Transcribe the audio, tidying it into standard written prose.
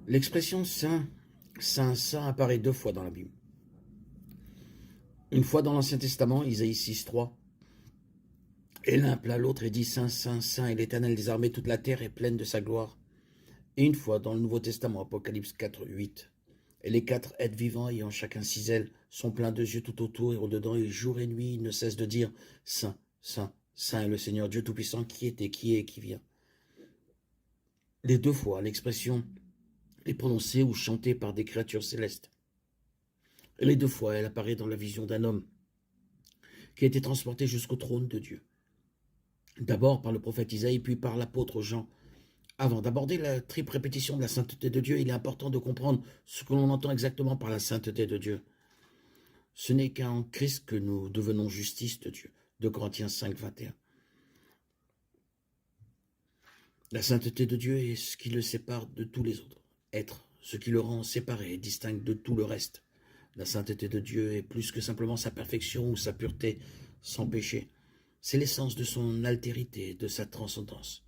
L'expression saint, saint, saint apparaît deux fois dans la Bible. Une fois dans l'Ancien Testament, Isaïe 6,3. Et l'un appela l'autre et dit saint, saint, saint est l'Éternel des armées, toute la terre est pleine de sa gloire. Et une fois dans le Nouveau Testament, Apocalypse 4,8. Et les quatre êtres vivants ayant chacun 6 ailes sont pleins de yeux tout autour et au-dedans, et jour et nuit, ils ne cessent de dire saint, saint, saint est le Seigneur Dieu Tout-Puissant qui était, qui est et qui vient. Les deux fois, l'expression est prononcée ou chantée par des créatures célestes. Et les deux fois, elle apparaît dans la vision d'un homme qui a été transporté jusqu'au trône de Dieu. D'abord par le prophète Isaïe, puis par l'apôtre Jean. Avant d'aborder la triple répétition de la sainteté de Dieu, il est important de comprendre ce que l'on entend exactement par la sainteté de Dieu. Ce n'est qu'en Christ que nous devenons justice de Dieu. 2 Corinthiens 5, 21. La sainteté de Dieu est ce qui le sépare de tous les autres êtres, ce qui le rend séparé et distinct de tout le reste. La sainteté de Dieu est plus que simplement sa perfection ou sa pureté sans péché. C'est l'essence de son altérité, de sa transcendance.